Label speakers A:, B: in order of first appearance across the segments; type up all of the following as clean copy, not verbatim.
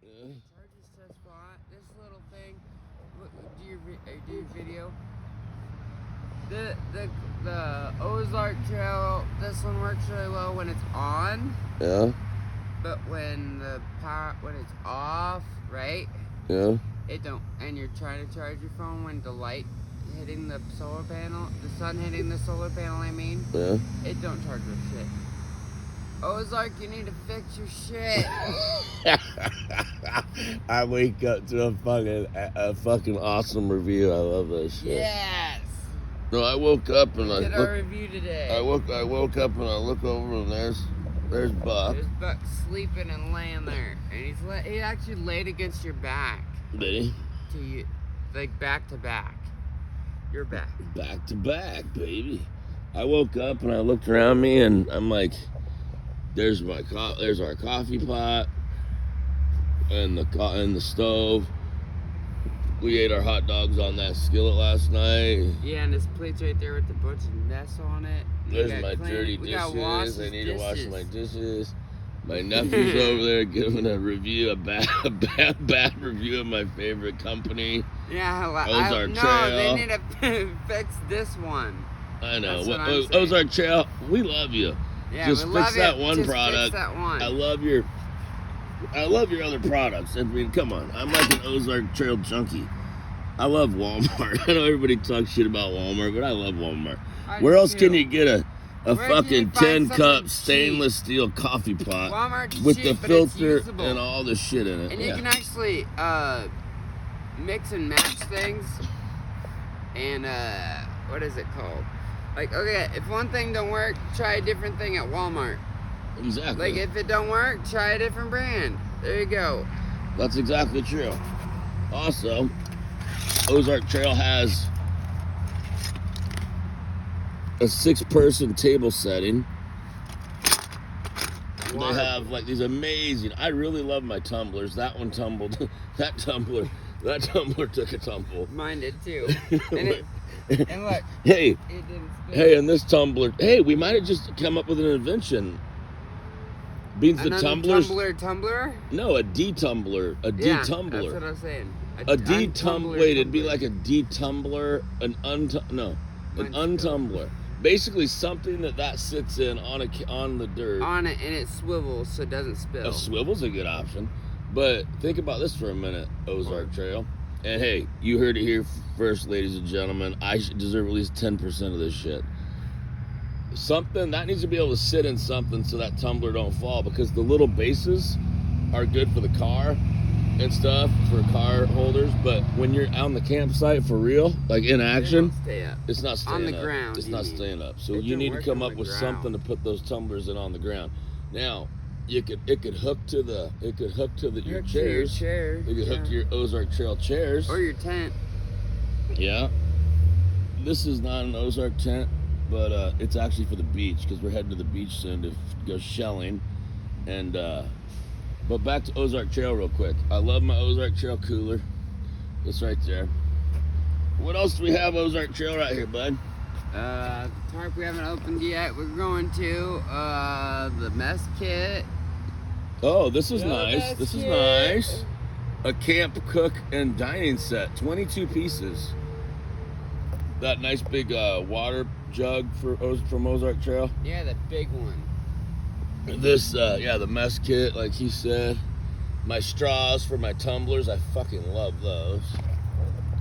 A: Yeah.
B: It charges to a spot. This little thing. Do your video. The Ozark Trail. This one works really well when it's on.
A: Yeah.
B: But when it's off, right?
A: Yeah.
B: It don't. And you're trying to charge your phone when the light hitting the solar panel, the sun hitting the solar panel. I mean.
A: Yeah.
B: It don't charge with shit. Ozark, you need to fix your shit.
A: I wake up to a fucking awesome review. I love that shit.
B: Yes.
A: No, I woke up and I
B: did our review today.
A: I woke up and I look over and there's Buck.
B: There's Buck sleeping and laying there, and he actually laid against your back.
A: Did he?
B: To you, like back to back. Your back.
A: Back to back, baby. I woke up and I looked around me and I'm like, there's our coffee pot and the stove. We ate our hot dogs on that skillet last night.
B: Yeah, and this plate's right there with a bunch of mess on it.
A: There's my dirty dishes. I need to wash my dishes. My nephew's over there giving a review, a bad review of my favorite company.
B: Yeah,
A: Ozark Trail.
B: They need to fix this one.
A: I know.
B: That's
A: Ozark Trail, we love you.
B: Yeah,
A: just
B: we
A: fix
B: love
A: that
B: it.
A: one
B: Just
A: product.
B: Fix that one.
A: I love your other products. I mean, come on. I'm like an Ozark Trail junkie. I love Walmart. I know everybody talks shit about Walmart, but I love Walmart. Where else can you get a fucking 10-cup stainless steel coffee pot
B: Walmart's
A: with
B: cheap,
A: the
B: but
A: filter
B: it's usable.
A: and all the shit in it?
B: And you can actually mix and match things. And what is it called? Like, okay, if one thing don't work, try a different thing at Walmart.
A: Exactly.
B: Like, if it don't work, try a different brand. There you go.
A: That's exactly true. Also, Ozark Trail has a 6-person table setting. They have like these amazing. I really love my tumblers. That one tumbled. That tumbler took a tumble.
B: Mine did too. And look.
A: Hey.
B: It didn't spin.
A: Hey, and this tumbler. Hey, we might have just come up with an invention. Beans the tumblers.
B: Tumbler?
A: No, a detumbler. A detumbler.
B: That's what I was saying.
A: A detumbler. Wait, it'd be like a detumbler, an untumbler. Basically, something that sits in on the dirt.
B: On it, and it swivels so it doesn't spill.
A: A swivel's a good option, but think about this for a minute, Ozark Trail. And hey, you heard it here first, ladies and gentlemen. I deserve at least 10% of this shit. Something that needs to be able to sit in something so that tumbler don't fall, because the little bases are good for the car and stuff, for car holders, but when you're out on the campsite for real, like in action, it's not staying up.
B: On the ground.
A: It's not staying up. So you need to come up with something to put those tumblers in on the ground. Now, it could hook to your chairs. You could hook to your Ozark Trail chairs.
B: Or your tent.
A: Yeah. This is not an Ozark tent, but it's actually for the beach, because we're heading to the beach soon to go shelling. And but back to Ozark Trail real quick. I love my Ozark Trail cooler. It's right there. What else do we have Ozark Trail right here, bud?
B: The tarp we haven't opened yet. We're going to the mess kit.
A: Oh, this is nice. This is nice. A camp, cook, and dining set. 22 pieces. That nice big water jug from Ozark Trail.
B: Yeah, the big one.
A: This, the mess kit, like he said. My straws for my tumblers. I fucking love those.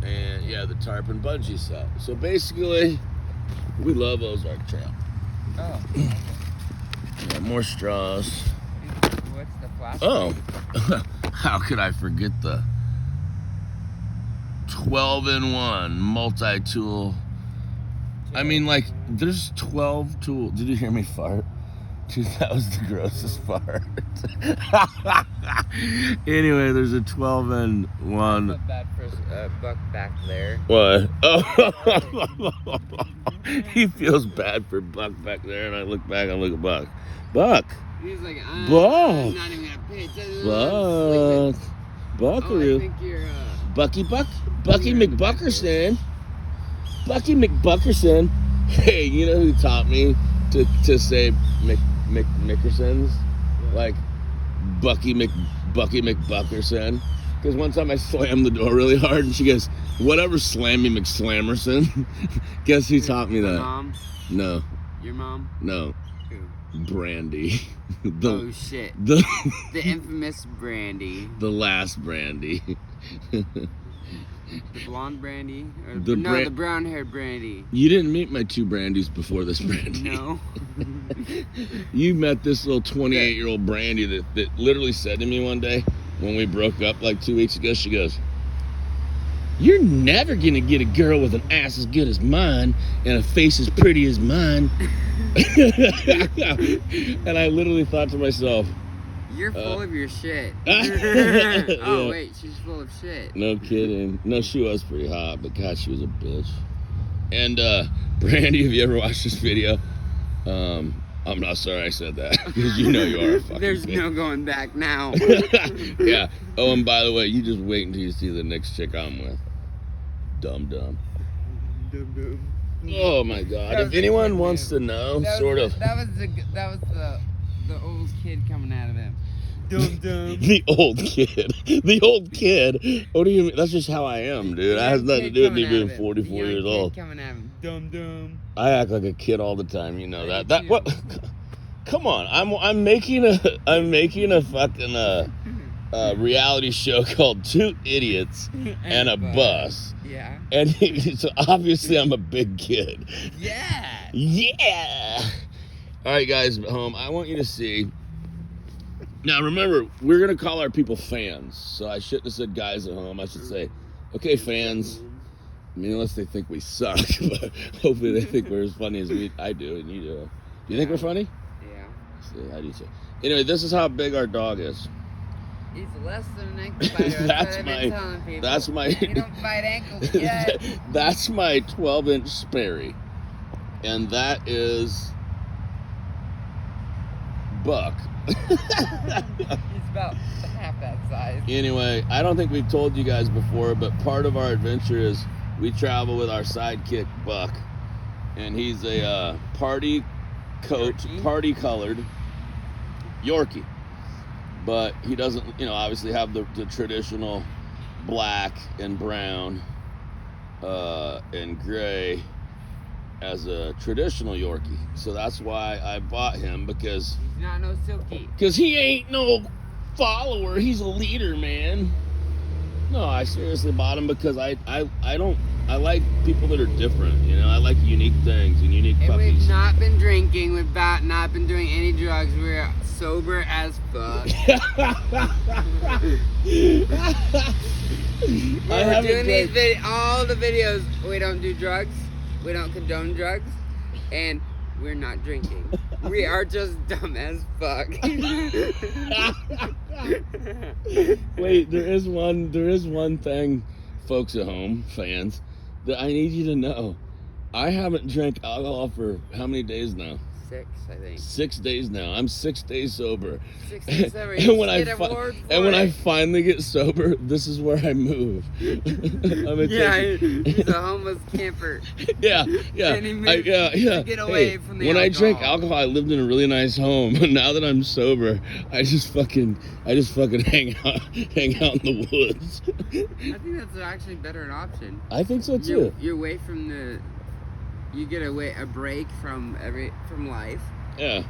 A: And, yeah, the tarp and bungee set. So, basically, we love Ozark Trail.
B: Oh.
A: Yeah, more straws.
B: What's the flash?
A: Oh. How could I forget the 12-in-1 multi-tool? I mean, like, there's 12 tools. Did you hear me fart? Dude, that was the grossest fart. Anyway, there's a 12-in-1.
B: Bad for Buck back there.
A: What? Oh. He feels bad for Buck back there, and I look back and look at Buck. Buck.
B: He's like,
A: Buck.
B: I'm not even gonna pay attention.
A: Buck. Buckaroo.
B: I think you're
A: Bucky McBuckerson. Bucky McBuckerson. Hey, you know who taught me to say Mickersons? Like Bucky Bucky McBuckerson. Because one time I slammed the door really hard, and she goes, "Whatever, Slammy McSlammerson." Guess who taught me
B: Your
A: that?
B: mom?
A: No,
B: Your mom?
A: no,
B: Who?
A: Brandy.
B: Oh shit.
A: The
B: The infamous Brandy.
A: the last Brandy.
B: The blonde Brandy? Or,
A: The
B: no,
A: Bran-
B: the brown haired Brandy.
A: You didn't meet my two Brandies before this Brandy.
B: No.
A: You met this little 28-year-old Brandy that literally said to me one day when we broke up like 2 weeks ago, she goes, "You're never gonna get a girl with an ass as good as mine and a face as pretty as mine." And I literally thought to myself,
B: You're full of your shit.
A: Yeah.
B: Oh, wait, she's full of shit.
A: no kidding. No, she was pretty hot, but God, she was a bitch. And Brandy, have you ever watched this video? I'm not sorry I said that, because you know you are a fucking
B: There's
A: bitch.
B: no going back now.
A: Yeah. Oh, and by the way, you just wait until you see the next chick I'm with. Dumb. Oh my God!
B: That
A: If
B: was
A: anyone
B: a kid,
A: wants to know,
B: That
A: sort
B: was
A: of,
B: That was the old kid coming out of him. Dum.
A: the old kid. The old kid. What do you mean? That's just how I am, dude. That has nothing to do with me being 44 years old.
B: Coming at him. Dum.
A: I act like a kid all the time. You know
B: Yeah,
A: that.
B: you
A: That
B: too.
A: what? Come on. I'm making a fucking reality show called Two Idiots and a Bus.
B: Yeah.
A: And so obviously I'm a big kid.
B: Yeah.
A: Yeah. All right, guys at home, I want you to see. Now, remember, we're going to call our people fans. So I shouldn't have said guys at home. I should say, okay, fans. I mean, unless they think we suck. But hopefully they think we're as funny as I do and you do. Do you think we're funny?
B: Yeah.
A: See, I do too. Anyway, this is how big our dog is.
B: He's less than an ankle biter.
A: That's
B: what I've
A: my-
B: been telling people.
A: That's my.
B: You don't bite ankles yet.
A: That's my 12-inch Sperry. And that is Buck.
B: He's about half that size.
A: Anyway, I don't think we've told you guys before, but part of our adventure is we travel with our sidekick Buck, and he's a party coat,
B: Yorkie?
A: party colored Yorkie, but he doesn't, obviously have the traditional black and brown and gray as a traditional Yorkie. So that's why I bought him, because
B: He's not no silky.
A: he ain't no follower. He's a leader, man. No, I seriously bought him because I like people that are different. I like unique things and unique
B: And
A: puppies.
B: we've not been drinking. We've not been doing any drugs. We're sober as fuck. We're doing all the videos. We don't do drugs. We don't condone drugs. And we're not drinking. We are just dumb as fuck.
A: Wait, there is one thing, folks at home, fans, that I need you to know. I haven't drank alcohol for how many days now?
B: 6, I think.
A: 6 days now. I'm 6 days sober.
B: 6 days sober.
A: And when I
B: I
A: finally get sober, this is where I move.
B: he's a homeless camper.
A: Yeah.
B: And he moved
A: To
B: get away from the
A: when I drank
B: alcohol.
A: alcohol, I lived in a really nice home. Now that I'm sober, I just fucking hang out in the woods.
B: I think that's actually better an option.
A: I think so too.
B: You're away from you get a break from life.
A: Yeah.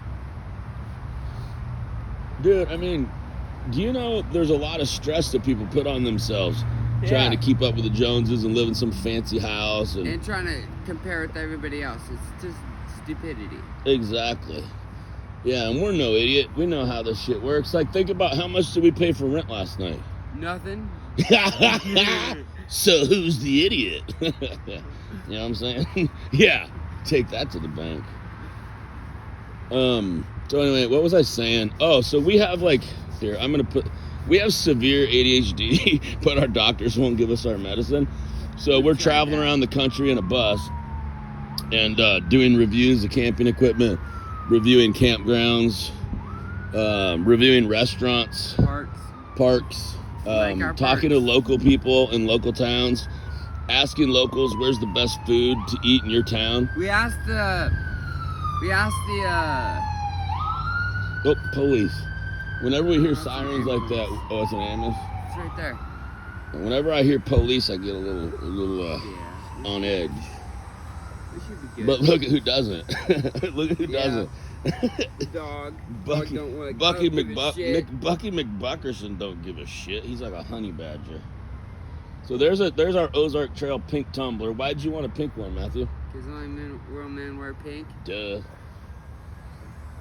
A: Dude, I mean, do you know there's a lot of stress that people put on themselves trying to keep up with the Joneses and live in some fancy house
B: And trying to compare with everybody else. It's just stupidity.
A: Exactly. Yeah, and we're no idiot. We know how this shit works. Like, think about how much did we pay for rent last night?
B: Nothing.
A: So who's the idiot? You know what I'm saying? Yeah, take that to the bank. So anyway, what was I saying? Oh, so we have we have severe ADHD, but our doctors won't give us our medicine. So we're traveling around the country in a bus and doing reviews of camping equipment, reviewing campgrounds, reviewing restaurants, parks, talking to local people in local towns, asking locals where's the best food to eat in your town.
B: We asked the
A: Oh, police. Whenever we hear sirens like that, oh, it's an ambulance.
B: It's right there.
A: Whenever I hear police, I get a little
B: Yeah.
A: on edge.
B: We should be good.
A: But look at who doesn't. Look at who
B: Yeah.
A: doesn't.
B: Dog.
A: Bucky,
B: Dog don't
A: Bucky,
B: give a shit.
A: Bucky McBuckerson don't give a shit. He's like a honey badger. So there's our Ozark Trail pink tumbler. Why'd you want a pink one, Matthew?
B: Because only real men wear pink.
A: Duh.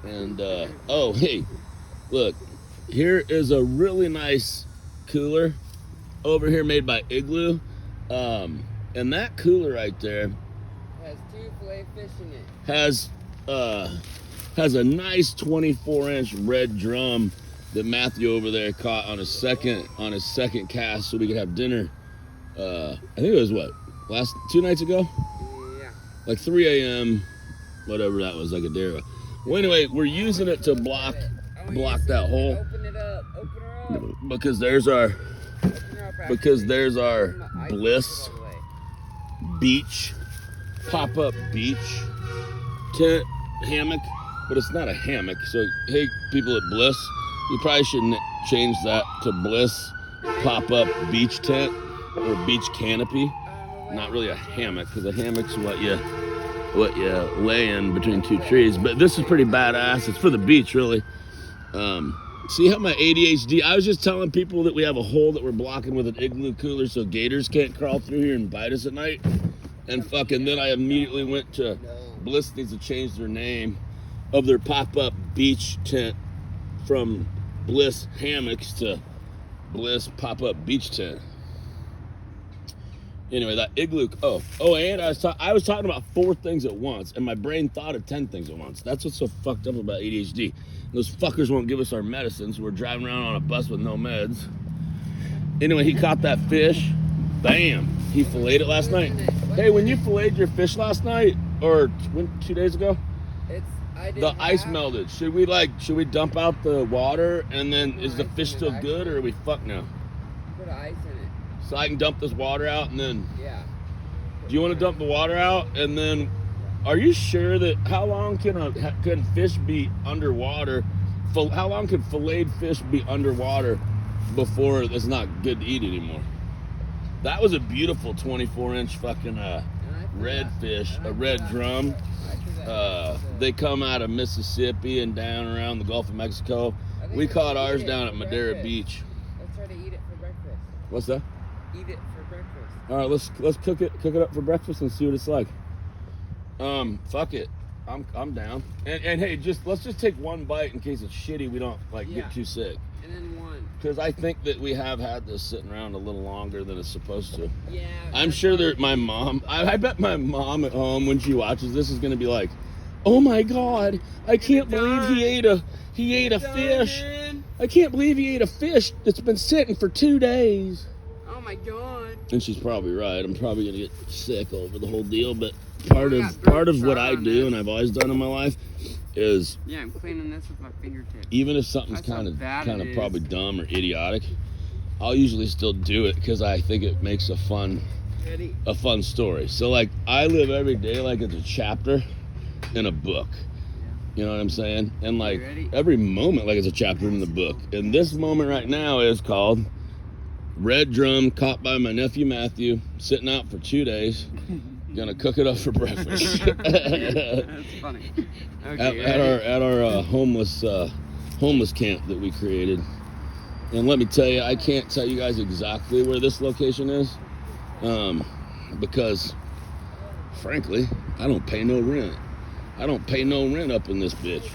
A: And oh hey, look, here is a really nice cooler over here made by Igloo. And that cooler right there
B: Has 2 fillet fish in it.
A: has a nice 24-inch red drum that Matthew over there caught on his second cast so we could have dinner. I think it was what, 2 nights ago?
B: Yeah.
A: Like 3 a.m., whatever that was, like a dare. Well, anyway, we're using it to block that hole
B: Open it up. Open her up.
A: because there's our
B: Open her up.
A: Bliss
B: All the way.
A: beach, pop-up beach tent hammock, but it's not a hammock. So hey, people at Bliss, you probably should change that to Bliss pop-up beach tent or beach canopy. Not really a hammock, because a hammock's what you lay in between 2 trees. But this is pretty badass. It's for the beach, really. See how my ADHD, I was just telling people that we have a hole that we're blocking with an Igloo cooler so gators can't crawl through here and bite us at night. And fucking then I immediately went to Bliss needs to change their name of their pop-up beach tent from Bliss hammocks to Bliss pop-up beach tent. Anyway, that Igloo. And I was talking about 4 things at once, and my brain thought of 10 things at once. That's what's so fucked up about ADHD. Those fuckers won't give us our medicine, so we're driving around on a bus with no meds. Anyway, he caught that fish. Bam! He filleted it last night. Hey, when you filleted your fish last night, or 2 days ago, the ice melted. Should we dump out the water, and then is the fish still good, or are we fucked now?
B: Put ice in it.
A: So I can dump this water out, and then.
B: Yeah.
A: Do you want to dump the water out, and then? Are you sure that how long can fish be underwater? How long can filleted fish be underwater before it's not good to eat anymore? That was a beautiful 24-inch fucking red fish, a red drum. They come out of Mississippi and down around the Gulf of Mexico. We caught ours down at Madeira Beach.
B: Let's try to eat it for breakfast.
A: What's that?
B: Eat it for breakfast.
A: All right, let's cook it up for breakfast and see what it's like. Fuck it, I'm down. And hey, let's just take 1 bite in case it's shitty. We don't get too sick.
B: And then 1.
A: Because I think that we have had this sitting around a little longer than it's supposed to.
B: Yeah.
A: I'm sure that my mom, I bet my mom at home when she watches this is gonna be like, oh my god, I can't believe he ate a fish. I can't believe he ate a fish that's been sitting for 2 days.
B: Oh my god.
A: And she's probably right. I'm probably gonna get sick over the whole deal, but part of what I do and I've always done in my life is
B: I'm cleaning this with my fingertips.
A: even if something's kind of probably dumb or idiotic, I'll usually still do it because I think it makes a fun story. So like I live every day like it's a chapter in a book. You know what I'm saying? And like every moment like it's a chapter in the book. And this moment right now is called Red Drum, caught by my nephew Matthew, sitting out for 2 days. Gonna cook it up for breakfast.
B: That's funny. Okay,
A: at our homeless camp that we created. And let me tell you, I can't tell you guys exactly where this location is, because frankly, I don't pay no rent. I don't pay no rent up in this bitch.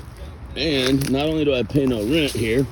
A: And not only do I pay no rent here,